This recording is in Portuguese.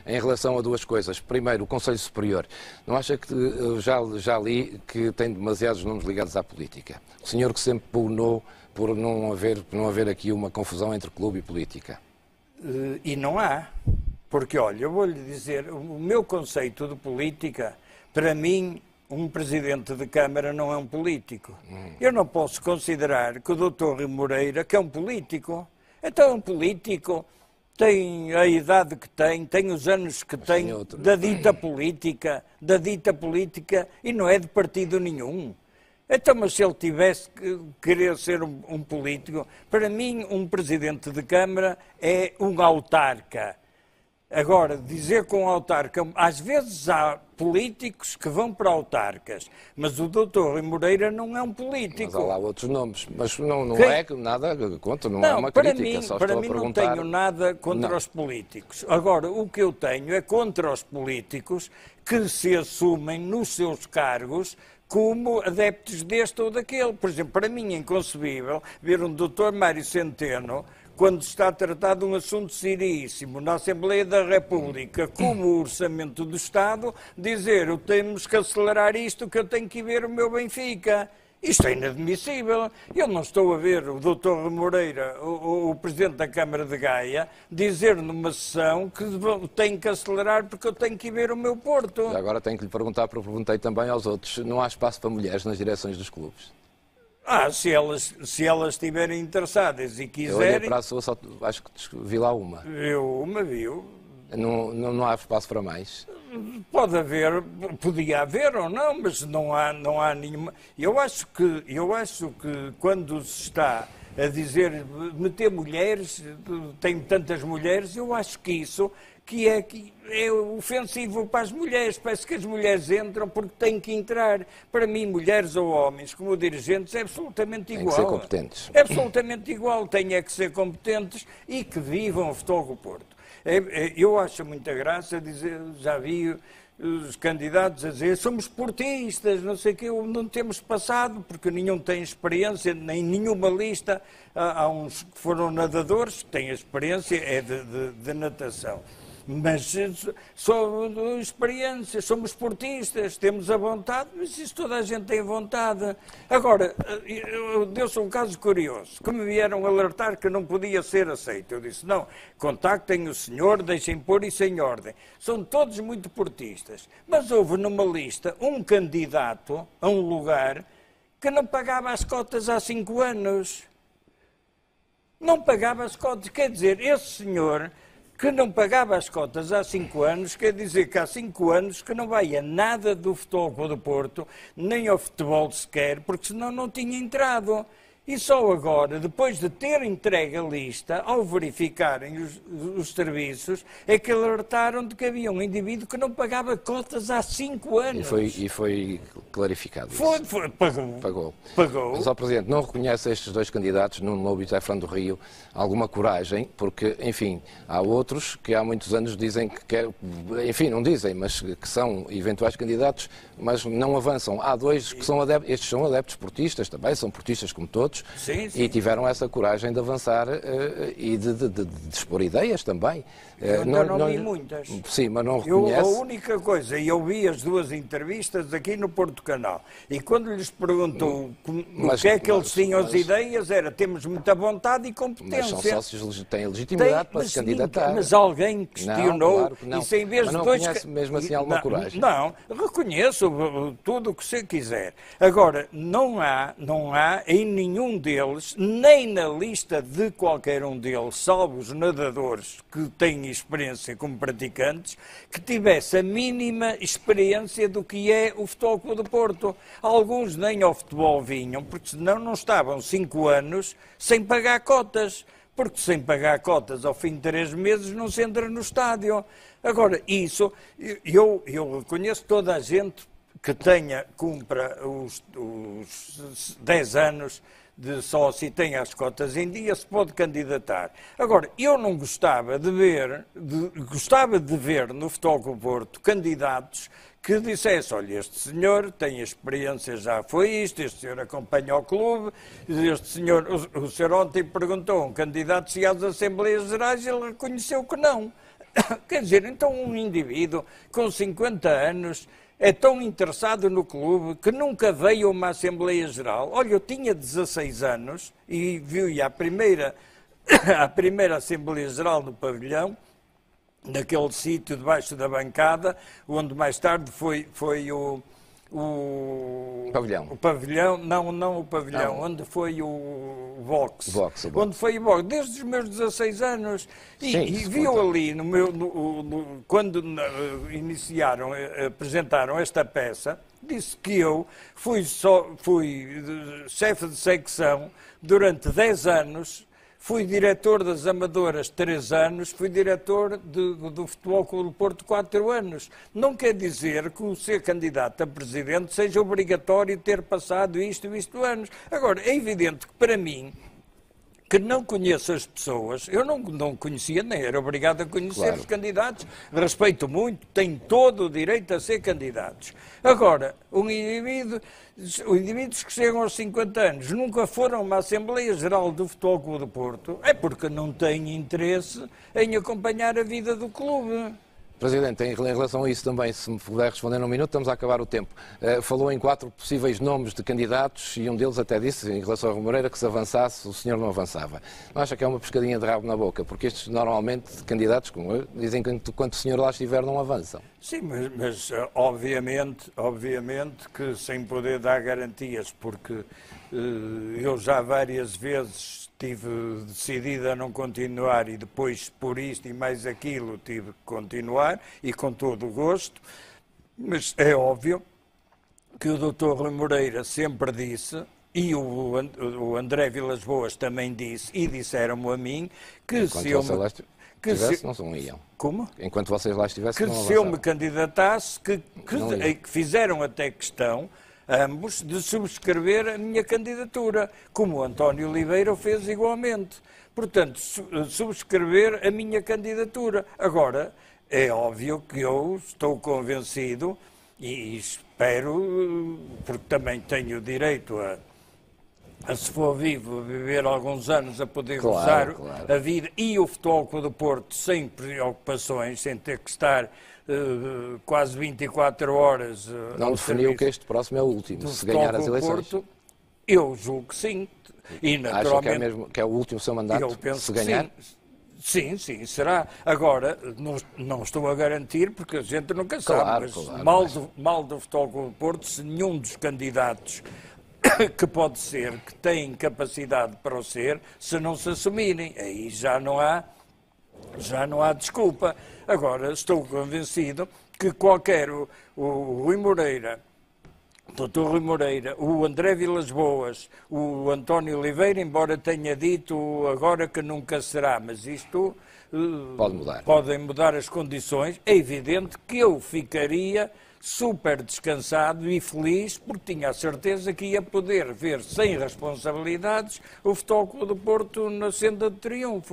em relação a duas coisas. Primeiro, o Conselho Superior. Não acha que, já li, que tem demasiados nomes ligados à política? O senhor que sempre pugnou por não haver aqui uma confusão entre clube e política. E não há. Porque, olha, eu vou-lhe dizer, o meu conceito de política, para mim, um presidente de Câmara não é um político. Eu não posso considerar que o Dr. Rui Moreira, que é um político, então é um político, tem a idade que tem os anos que tem da dita política, e não é de partido nenhum. Então, mas se ele tivesse que querer ser um político, para mim um presidente de Câmara é um autarca. Agora, dizer que um autarca, às vezes há políticos que vão para autarcas, mas o doutor Rui Moreira não é um político. Mas há lá outros nomes, mas não é nada contra, não é uma crítica, só estou a perguntar. Para mim não tenho nada contra os políticos. Agora, o que eu tenho é contra os políticos que se assumem nos seus cargos como adeptos deste ou daquele. Por exemplo, para mim é inconcebível ver um doutor Mário Centeno, quando está tratado um assunto seríssimo na Assembleia da República, como o Orçamento do Estado, dizer, temos que acelerar isto, que eu tenho que ir ver o meu Benfica. Isto é inadmissível. Eu não estou a ver o Dr. Rui Moreira, o Presidente da Câmara de Gaia, dizer numa sessão que tenho que acelerar porque eu tenho que ir ver o meu Porto. Agora tenho que lhe perguntar, porque perguntei também aos outros, não há espaço para mulheres nas direções dos clubes? Se elas estiverem interessadas e quiserem... Eu olhei para a sua, só, acho que vi lá uma. Uma viu. Não há espaço para mais? Pode haver, podia haver ou não, mas não há nenhuma... Eu acho que quando se está a dizer meter mulheres, tem tantas mulheres, eu acho que isso que é ofensivo para as mulheres. Parece que as mulheres entram porque têm que entrar. Para mim, mulheres ou homens, como dirigentes, é absolutamente igual. Tem que ser competentes. É absolutamente igual. Têm que ser competentes e que vivam o Futebol do Porto. Eu acho muita graça dizer, já vi os candidatos a dizer somos portistas, não sei o que, não temos passado, porque nenhum tem experiência, nem nenhuma lista. Há uns que foram nadadores, que têm experiência, é de natação. Mas só experiência, somos esportistas, temos a vontade, mas isso toda a gente tem vontade. Agora, deu-se um caso curioso, que me vieram alertar que não podia ser aceito. Eu disse, não, contactem o senhor, deixem pôr isso em ordem. São todos muito portistas. Mas houve numa lista um candidato a um lugar que não pagava as cotas há 5 anos. Não pagava as cotas, quer dizer, esse senhor que não pagava as cotas há 5 anos, quer dizer que há 5 anos que não vai a nada do Futebol do Porto, nem ao futebol sequer, porque senão não tinha entrado. E só agora, depois de ter entregue a lista, ao verificarem os serviços, é que alertaram de que havia um indivíduo que não pagava cotas há 5 anos. E foi clarificado isso. Pagou. Mas, ó Presidente, não reconhece estes dois candidatos, Nuno Lobo e José Fernando do Rio, alguma coragem? Porque, enfim, há outros que há muitos anos dizem que enfim, não dizem, mas que são eventuais candidatos, mas não avançam. Há dois que são adeptos, estes são adeptos portistas também, são portistas como todos. Sim. E tiveram essa coragem de avançar e de expor ideias também. Eu não vi muitas. Sim, mas não reconhece. A única coisa, eu vi as 2 entrevistas aqui no Porto Canal, e quando lhes perguntou o que é que eles tinham as ideias, era temos muita vontade e competência. Mas são sócios, têm legitimidade para se candidatar. Mas alguém questionou, claro que não. e sem vez mas não de dois... reconhece mesmo assim alguma coragem? Não, reconheço tudo o que você quiser. Agora, não há em nenhum deles, nem na lista de qualquer um deles, salvo os nadadores que têm experiência como praticantes, que tivesse a mínima experiência do que é o Futebol do Porto. Alguns nem ao futebol vinham, porque senão não estavam 5 anos sem pagar cotas. Porque sem pagar cotas ao fim de 3 meses não se entra no estádio. Agora, isso, eu reconheço toda a gente que cumpra os 10 anos de sócio e tenha as cotas em dia, se pode candidatar. Agora, eu não gostava de ver no Futebol do Porto candidatos que dissesse, olha, este senhor tem experiência, já foi isto, este senhor acompanha o clube, este senhor, o senhor ontem perguntou a um candidato se ia às Assembleias Gerais e ele reconheceu que não. Quer dizer, então um indivíduo com 50 anos é tão interessado no clube que nunca veio a uma Assembleia Geral. Olha, eu tinha 16 anos e vi à primeira Assembleia Geral no pavilhão, naquele sítio debaixo da bancada, onde mais tarde foi o pavilhão. O pavilhão, não o pavilhão, onde foi o Vox. Onde foi o Vox, desde os meus 16 anos. E viu ali, quando apresentaram esta peça, disse que eu fui chefe de secção durante 10 anos, fui diretor das Amadoras 3 anos, fui diretor do Futebol Clube do Porto 4 anos. Não quer dizer que o ser candidato a presidente seja obrigatório ter passado isto anos. Agora, é evidente que para mim, que não conheço as pessoas, eu não conhecia, nem era obrigado a conhecer os candidatos, respeito muito, têm todo o direito a ser candidatos. Agora, indivíduos que chegam aos 50 anos nunca foram a uma Assembleia Geral do Futebol Clube do Porto, é porque não têm interesse em acompanhar a vida do clube. Presidente, em relação a isso também, se me puder responder num minuto, estamos a acabar o tempo. Falou em 4 possíveis nomes de candidatos e um deles até disse, em relação a Rui Moreira, que se avançasse, o senhor não avançava. Não acha que é uma pescadinha de rabo na boca? Porque estes, normalmente, candidatos como eu, dizem que enquanto o senhor lá estiver, não avançam. Sim, mas obviamente que sem poder dar garantias, porque eu já várias vezes tive decidido a não continuar e depois, por isto e mais aquilo, tive que continuar e com todo o gosto, mas é óbvio que o Dr. Rui Moreira sempre disse, e o André Vilas Boas também disse, e disseram-me a mim, que se eu me... não iam. Como? Enquanto vocês lá estivessem, não se eu me candidatasse, que fizeram até questão, ambos, de subscrever a minha candidatura, como o António Oliveira fez igualmente. Portanto, subscrever a minha candidatura. Agora, é óbvio que eu estou convencido e espero, porque também tenho o direito se for vivo, a viver alguns anos, a poder gozar a vida e o Futebol Clube do Porto sem preocupações, sem ter que estar quase 24 horas... Não definiu que este próximo é o último, se ganhar as eleições? Porto, eu julgo que sim. E, naturalmente, acha que é o último seu mandato, eu penso se ganhar? Sim, será. Agora, não estou a garantir, porque a gente nunca sabe, mal do Futebol Clube do Porto, se nenhum dos candidatos que pode ser, que têm capacidade para o ser, se não se assumirem, aí já não há desculpa. Agora, estou convencido que qualquer o Rui Moreira, o Dr. Rui Moreira, o André Vilas Boas, o António Oliveira, embora tenha dito agora que nunca será, mas isto pode mudar. Podem mudar as condições, é evidente que eu ficaria super descansado e feliz, porque tinha a certeza que ia poder ver sem responsabilidades o Futebol Clube do Porto na senda de triunfo.